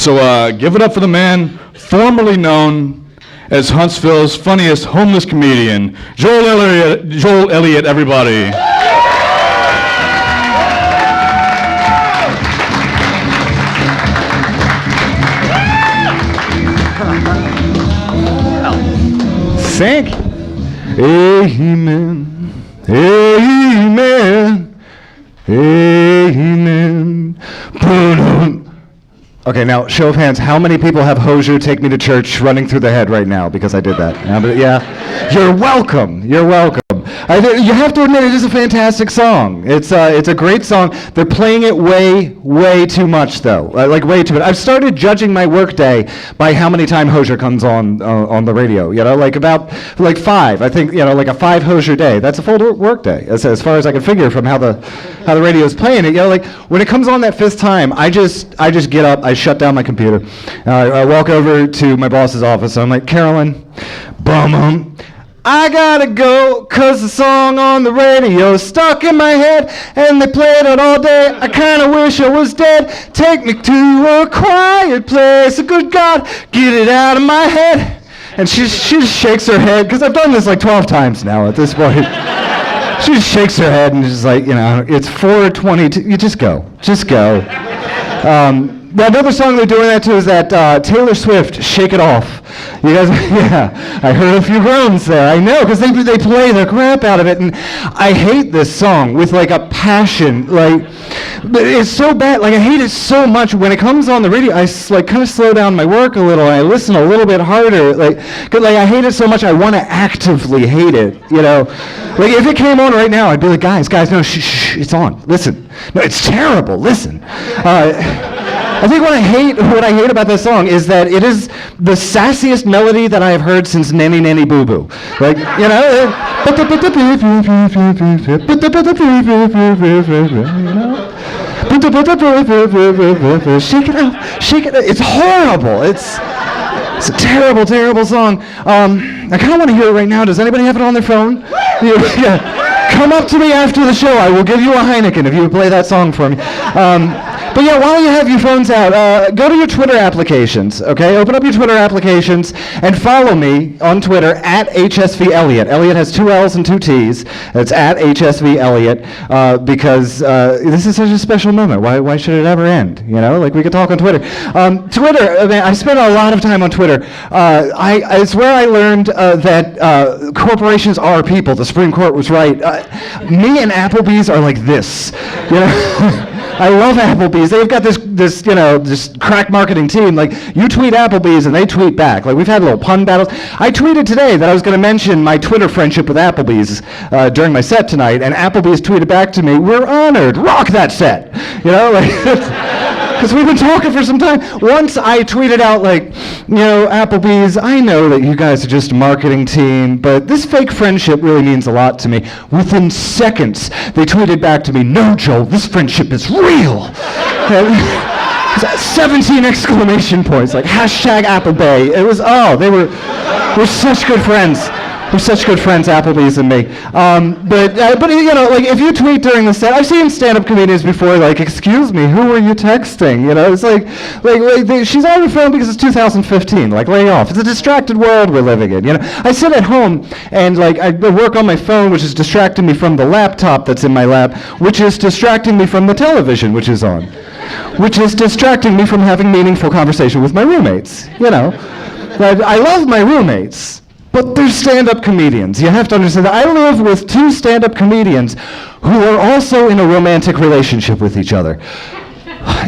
So give it up for the man formerly known as Huntsville's funniest homeless comedian, Joel Elliott, everybody. Thank you. Amen. Amen. Amen. Okay, now, show of hands, how many people have Hozier Take Me to Church running through their head right now because I did that? Yeah, you're welcome. You're welcome. You have to admit, it is a fantastic song. It's a great song. They're playing it way too much, though. Like, way too much. I've started judging my workday by how many times Hozier comes on the radio. You know, like about 5. I think, you know, like a 5 Hozier day. That's a full workday, as far as I can figure from how the radio is playing it. You know, like when it comes on that 5th time, I just get up, I shut down my computer, I walk over to my boss's office, and I'm like, Carolyn, I gotta go, 'cause the song on the radio's stuck in my head, and they played it all day. I kinda wish I was dead. Take me to a quiet place. Good God, get it out of my head. And she just shakes her head, because I've done this like 12 times now at this point. She just shakes her head and is like, you know, it's 4:22. You just go. Another song they're doing that to is that Taylor Swift, Shake It Off. You guys, yeah, I heard a few groans there. I know, because they play the crap out of it, and I hate this song with like a passion. Like, it's so bad. Like, I hate it so much. When it comes on the radio, I like kind of slow down my work a little, and I listen a little bit harder. Like, 'cause like I hate it so much, I want to actively hate it. You know, like if it came on right now, I'd be like, guys, no, shh, it's on. Listen, no, it's terrible. Listen. I think what I hate about this song is that it is the sassiest melody that I have heard since Nanny Nanny Boo Boo. Like, you know, shake it out, shake it out. It's horrible. It's a terrible, terrible song. I kind of want to hear it right now. Does anybody have it on their phone? Yeah. Come up to me after the show. I will give you a Heineken if you would play that song for me. But yeah, while you have your phones out, go to your Twitter applications, okay? Open up your Twitter applications and follow me on Twitter at HSV Elliott. Elliott has 2 L's and 2 T's. It's at HSV Elliott because this is such a special moment. Why should it ever end? You know, like we could talk on Twitter. Twitter, I mean, I spent a lot of time on Twitter. It's where I learned that corporations are people. The Supreme Court was right. Me and Applebee's are like this, you know? I love Applebee's. They've got this, you know, this crack marketing team. Like, you tweet Applebee's and they tweet back. Like, we've had little pun battles. I tweeted today that I was going to mention my Twitter friendship with Applebee's during my set tonight, and Applebee's tweeted back to me, "We're honored. Rock that set." You know, like, because we've been talking for some time. Once I tweeted out, like, you know, Applebee's, I know that you guys are just a marketing team, but this fake friendship really means a lot to me. Within seconds, they tweeted back to me, "No, Joel, this friendship is real." 17 exclamation points, like hashtag Applebay. It was, we're such good friends. We're such good friends, Applebee's and me. But you know, like if you tweet during the set, I've seen stand-up comedians before, like, "Excuse me, who are you texting?" You know, it's like she's on her phone because it's 2015. Like, lay off. It's a distracted world we're living in. You know, I sit at home and like I work on my phone, which is distracting me from the laptop that's in my lap, which is distracting me from the television, which is on, which is distracting me from having meaningful conversation with my roommates. You know, I love my roommates. But they're stand-up comedians. You have to understand that I live with 2 stand-up comedians who are also in a romantic relationship with each other.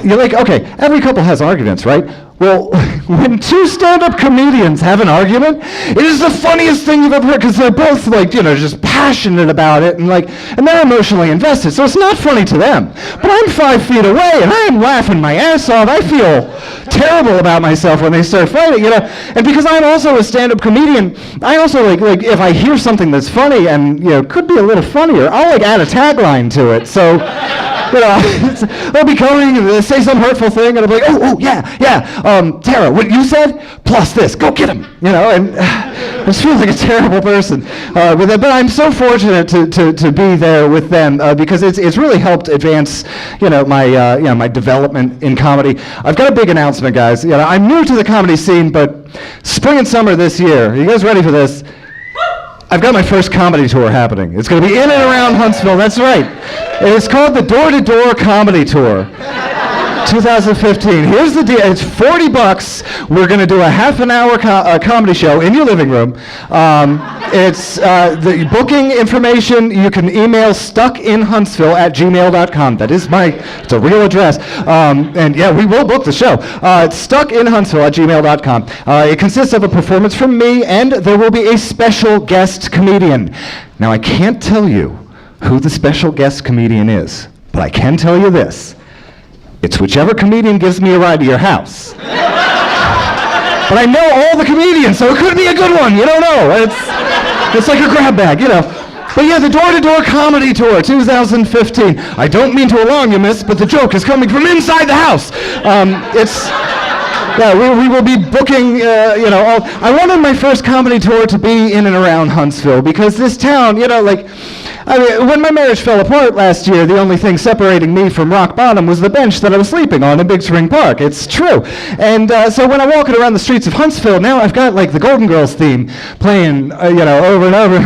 You're like, okay, every couple has arguments, right? Well, when 2 stand-up comedians have an argument, it is the funniest thing you've ever heard, because they're both, like, you know, just passionate about it, and they're emotionally invested, so it's not funny to them. But I'm 5 feet away, and I am laughing my ass off. I feel terrible about myself when they start fighting, you know. And because I'm also a stand-up comedian, I also, like if I hear something that's funny and, you know, could be a little funnier, I'll, like, add a tagline to it, so You know, they'll be coming and they'll say some hurtful thing, and I'll be like, oh, yeah. Tara, what you said, plus this, go get him. You know, and I just feel like a terrible person with that. But I'm so fortunate to be there with them because it's really helped advance, my development in comedy. I've got a big announcement, guys. You know, I'm new to the comedy scene, but spring and summer this year. Are you guys ready for this? I've got my first comedy tour happening. It's going to be in and around Huntsville. That's right. It's called the Door to Door Comedy Tour. 2015. Here's the deal. It's $40. We're going to do a half an hour comedy show in your living room. It's the booking information. You can email stuckinhuntsville@gmail.com. That is it's a real address. And yeah, we will book the show. It's stuckinhuntsville@gmail.com. It consists of a performance from me, and there will be a special guest comedian. Now, I can't tell you who the special guest comedian is, but I can tell you this. It's whichever comedian gives me a ride to your house. But I know all the comedians, so it could be a good one. You don't know. It's like a grab bag, you know. But yeah, the Door to Door Comedy Tour, 2015. I don't mean to alarm you, miss, but the joke is coming from inside the house. We will be booking, I wanted my first comedy tour to be in and around Huntsville because this town, when my marriage fell apart last year, the only thing separating me from rock bottom was the bench that I was sleeping on in Big Spring Park. It's true. And so when I'm walking around the streets of Huntsville, now I've got the Golden Girls theme playing, over and over,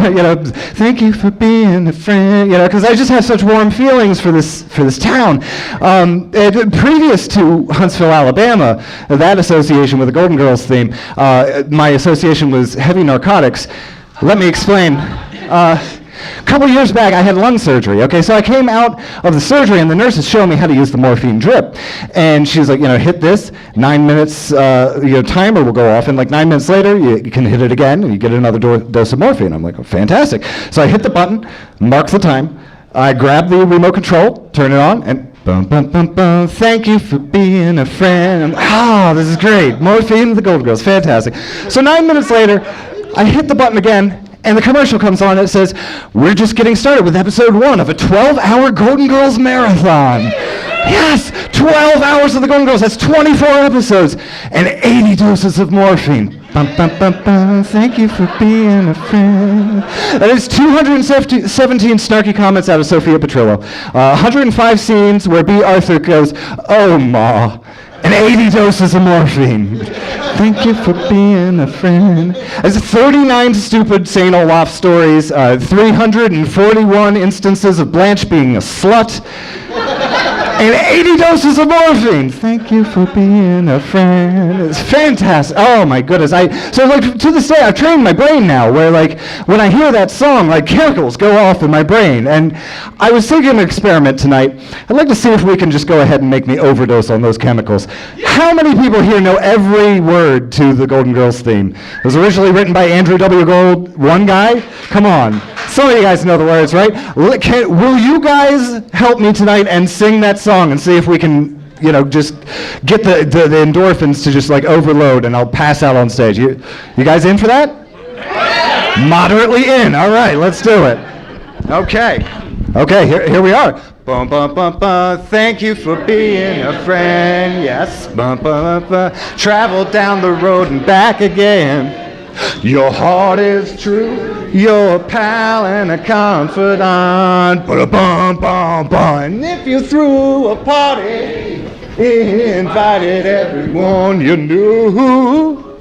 thank you for being a friend, because I just have such warm feelings for this town. Previous to Huntsville, Alabama, that association with the Golden Girls theme, my association was heavy narcotics. Let me explain. A couple years back, I had lung surgery, okay? So I came out of the surgery, and the nurses showed me how to use the morphine drip. And she was like, hit this, 9 minutes, timer will go off, and 9 minutes later, you can hit it again, and you get another dose of morphine. I'm like, oh, fantastic. So I hit the button, mark the time, I grab the remote control, turn it on, and bum, bum, bum, bum, thank you for being a friend. This is great. Morphine, the Golden Girls, fantastic. So 9 minutes later, I hit the button again, and the commercial comes on and it says, we're just getting started with episode 1 of a 12-hour Golden Girls marathon. Yes, 12 hours of the Golden Girls. That's 24 episodes and 80 doses of morphine. Bum, bum, bum, bum, thank you for being a friend. That is 217 snarky comments out of Sophia Petrillo. 105 scenes where B. Arthur goes, oh, ma. And 80 doses of morphine. Thank you for being a friend. There's 39 stupid St. Olaf stories, 341 instances of Blanche being a slut, and 80 doses of morphine. Thank you for being a friend. It's fantastic. Oh my goodness. To this day, I've trained my brain now where when I hear that song, chemicals go off in my brain. And I was thinking of an experiment tonight. I'd like to see if we can just go ahead and make me overdose on those chemicals. How many people here know every word to the Golden Girls theme? It was originally written by Andrew W. Gold, one guy. Come on. Some of you guys know the words, right? Will you guys help me tonight and sing that song and see if we can, just get the endorphins to just overload and I'll pass out on stage. You guys in for that? Moderately in. All right, let's do it. Okay, here we are. Bum, bum, bum, bum. Thank you for being a friend. Yes. Bum, bum, bum, bum. Travel down the road and back again. Your heart is true, you're a pal and a confidant. Ba-da-bum, bum, bum. And if you threw a party, invited everyone you knew,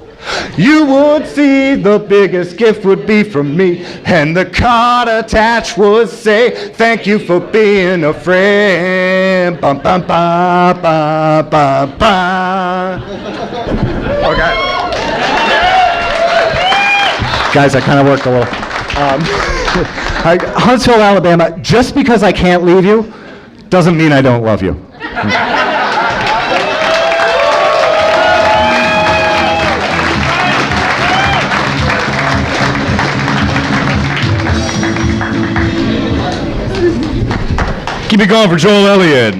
you would see the biggest gift would be from me, and the card attached would say, thank you for being a friend. Bum, bum, bum, bum, bum, bum. Okay. Guys, I kind of worked a little. Huntsville, Alabama, just because I can't leave you doesn't mean I don't love you. Keep it going for Joel Elliott.